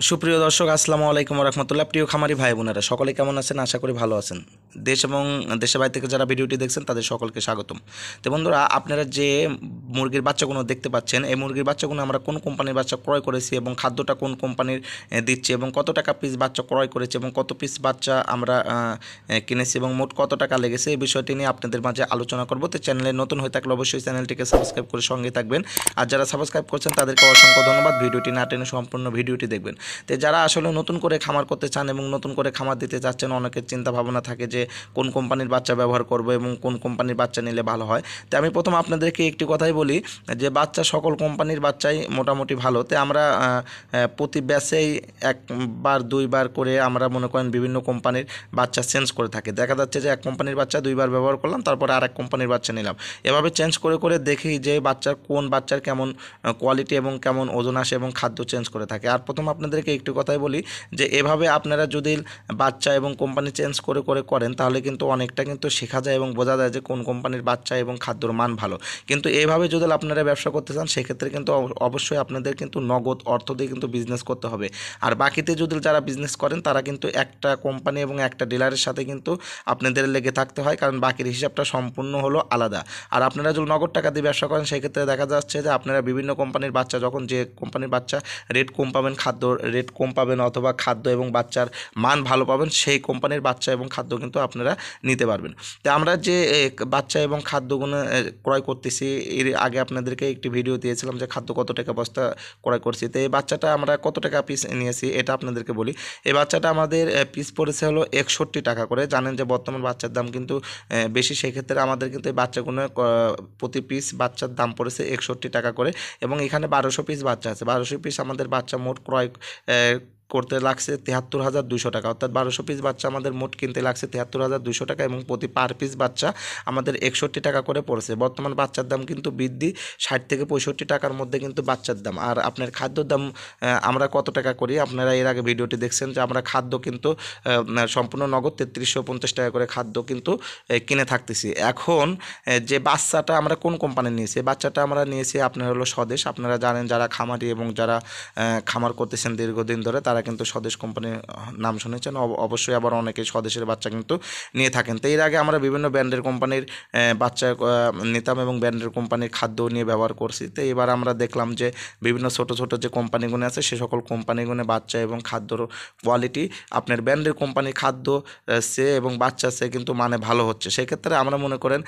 সুপ্রিয় দর্শক, আসসালামু আলাইকুম রহমতুল্লাহ। প্রিয় খামারি ভাই বোনেরা, সকলে কেমন আছেন? আশা করি ভালো আছেন। দেশ এবং দেশের বাইরে থেকে যারা ভিডিওটি দেখছেন তাদের সকলকে স্বাগতম। তো বন্ধুরা, আপনারা যে মুরগির বাচ্চাগুলো দেখতে পাচ্ছেন, এই মুরগির বাচ্চাগুলো আমরা কোন কোম্পানির বাচ্চা ক্রয় করেছি এবং খাদ্যটা কোন কোম্পানির দিচ্ছে এবং কত টাকা পিস বাচ্চা ক্রয় করেছে এবং কত পিস বাচ্চা আমরা কিনেছি এবং মোট কত টাকা লেগেছে, এই বিষয়টি নিয়ে আপনাদের মাঝে আলোচনা করব। তো চ্যানেলে নতুন হয়ে থাকলে অবশ্যই চ্যানেলটিকে সাবস্ক্রাইব করে সঙ্গে থাকবেন। আর যারা সাবস্ক্রাইব করছেন তাদেরকে অসংখ্য ধন্যবাদ। ভিডিওটি না টেনে সম্পূর্ণ ভিডিওটি দেখবেন। তো যারা আসলে নতুন করে খামার করতে চান এবং নতুন করে খামার দিতে চাচ্ছেন, অনেকের চিন্তা ভাবনা থাকে যে কোন কোম্পানির বাচ্চা ব্যবহার করব এবং কোন কোম্পানির বাচ্চা নিলে ভালো হয়। তো আমি প্রথম আপনাদেরকে একটি কথাই বলি যে বাচ্চা সকল কোম্পানির বাচ্চাই মোটামুটি ভালো। তো আমরা প্রতি ব্যাচেই একবার দুইবার করে আমরা মনে করেন বিভিন্ন কোম্পানির বাচ্চা চেঞ্জ করে থাকি। দেখা যাচ্ছে যে এক কোম্পানির বাচ্চা দুইবার ব্যবহার করলাম, তারপরে আরেক কোম্পানির বাচ্চা নিলাম। এভাবে চেঞ্জ করে করে দেখি যে কোন বাচ্চার কেমন কোয়ালিটি এবং কেমন ওজন আসে এবং খাদ্য চেঞ্জ করে থাকে। আর প্রথম আপনাদেরকে একটু কথাই বলি যে এভাবে আপনারা যদি বাচ্চা এবং কোম্পানি চেঞ্জ করে করে করেন তাহলে কিন্তু অনেকটা কিন্তু শেখা যায় এবং বোঝা যায় যে কোন কোম্পানির বাচ্চা এবং খাদ্যর মান ভালো। কিন্তু এইভাবে যদি আপনারা ব্যবসা করতে চান সেক্ষেত্রে কিন্তু অবশ্যই আপনাদের কিন্তু নগদ অর্থ দিয়ে কিন্তু বিজনেস করতে হবে। আর বাকিতে যদি যারা বিজনেস করেন তারা কিন্তু একটা কোম্পানি এবং একটা ডিলারের সাথে কিন্তু আপনাদের লেগে থাকতে হয়, কারণ বাকির হিসাবটা সম্পূর্ণ হলো আলাদা। আর আপনারা যদি নগদ টাকা দিয়ে ব্যবসা করেন সেক্ষেত্রে দেখা যাচ্ছে যে আপনারা বিভিন্ন কোম্পানির বাচ্চা, যখন যে কোম্পানির বাচ্চা রেট কম পাবেন, খাদ্য রেট কম পাবেন অথবা খাদ্য এবং বাচ্চার মান ভালো পাবেন, সেই কোম্পানির বাচ্চা এবং খাদ্য কিন্তু আপনারা নিতে পারবেন। তো আমরা যে বাচ্চা এবং খাদ্যগুলো ক্রয় করতেছি, এর আগে আপনাদেরকে একটি ভিডিও দিয়েছিলাম যে খাদ্য কত টাকা বস্তা ক্রয় করছি। তো এই বাচ্চাটা আমরা কত টাকা পিস নিয়েছি এটা আপনাদেরকে বলি। এই বাচ্চাটা আমাদের পিস পড়েছে হলো 61 টাকা করে। জানেন যে বর্তমান বাচ্চার দাম কিন্তু বেশি, সেক্ষেত্রে আমাদের কিন্তু এই বাচ্চাগুলো প্রতি পিস বাচ্চার দাম পড়েছে 61 টাকা করে। এবং এখানে 1200 পিস বাচ্চা আছে। 1200 পিস আমাদের বাচ্চা মোট ক্রয় করতে লাগছে 73,200 টাকা, অর্থাৎ 1200 পিস বাচ্চা আমাদের মোট কিনতে লাগছে 73,200 টাকা এবং প্রতি পার পিস বাচ্চা আমাদের 61 টাকা করে পড়েছে। বর্তমান বাচ্চার দাম কিন্তু বৃদ্ধি, 60 থেকে 65 টাকার মধ্যে কিন্তু বাচ্চার দাম। আর আপনার খাদ্যর দাম আমরা কত টাকা করি, আপনারা এর আগে ভিডিওটি দেখছেন যে আমরা খাদ্য কিন্তু সম্পূর্ণ নগদ 3350 টাকা করে খাদ্য কিন্তু কিনে থাকতেছি। এখন যে বাচ্চাটা আমরা কোন কোম্পানি নিয়েছি, বাচ্চাটা আমরা নিয়েছি আপনার হলো স্বদেশ। আপনারা জানেন যারা খামারি এবং যারা খামার করতেছেন দীর্ঘদিন ধরে তারা কিন্তু স্বদেশ কোম্পানির নাম শুনেছেন অবশ্যই, আবার অনেকে স্বদেশের বাচ্চা কিন্তু নিয়ে থাকেন। তো এর আগে আমরা বিভিন্ন ব্র্যান্ডের কোম্পানির বাচ্চা নিতাম এবং ব্র্যান্ডের কোম্পানির খাদ্য নিয়ে ব্যবহার করছি। তো এবার আমরা দেখলাম যে বিভিন্ন ছোট ছোট যে কোম্পানিগুলো আছে সে সকল কোম্পানিগুলো বাচ্চা এবং খাদ্যর কোয়ালিটি আপনার ব্র্যান্ডের কোম্পানির খাদ্য সে এবং বাচ্চা সে কিন্তু মানে ভালো হচ্ছে। সেক্ষেত্রে আমরা মনে করেন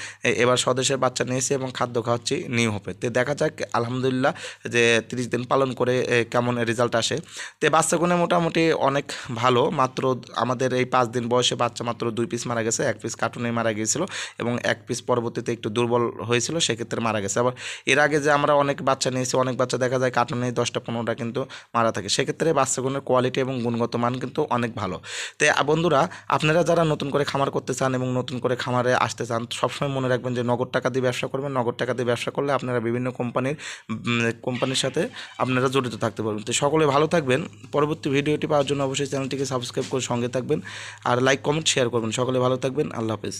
এবার স্বদেশের বাচ্চা নিয়েছি এবং খাদ্য খাওয়াচ্ছি নিউ হোপে। তো দেখা যাক আলহামদুলিল্লাহ যে 30 দিন পালন করে কেমন রেজাল্ট আসে। তো বাচ্চাগুলো মোটামুটি অনেক ভালো। মাত্র আমাদের এই 5 দিন বয়সে বাচ্চা মাত্র 2 পিস মারা গেছে। 1 পিস কার্টুনে মারা গিয়েছিল এবং 1 পিস পরবর্তীতে একটু দুর্বল হয়েছিল, সেক্ষেত্রে মারা গেছে। আবার এর আগে যে আমরা অনেক বাচ্চা নিয়েছি, অনেক বাচ্চা দেখা যায় কার্টুনে 10টা-15টা কিন্তু মারা থাকে। সেক্ষেত্রে বাচ্চাগুলোর কোয়ালিটি এবং গুণগত মান কিন্তু অনেক ভালো। তো বন্ধুরা, আপনারা যারা নতুন করে খামার করতে চান এবং নতুন করে খামারে আসতে চান, সবসময় মনে রাখবেন যে নগদ টাকা দিয়ে ব্যবসা করবেন। নগদ টাকা দিয়ে ব্যবসা করলে আপনারা বিভিন্ন কোম্পানির সাথে আপনারা জড়িত থাকতে পারবেন। তো সকলে ভালো থাকবেন। পরবর্তী ভিডিওটি পাওয়ার জন্য অবশ্যই চ্যানেলটিকে সাবস্ক্রাইব করে সঙ্গে থাকবেন আর লাইক কমেন্ট শেয়ার করবেন। সকলে ভালো থাকবেন। আল্লাহ হাফেজ।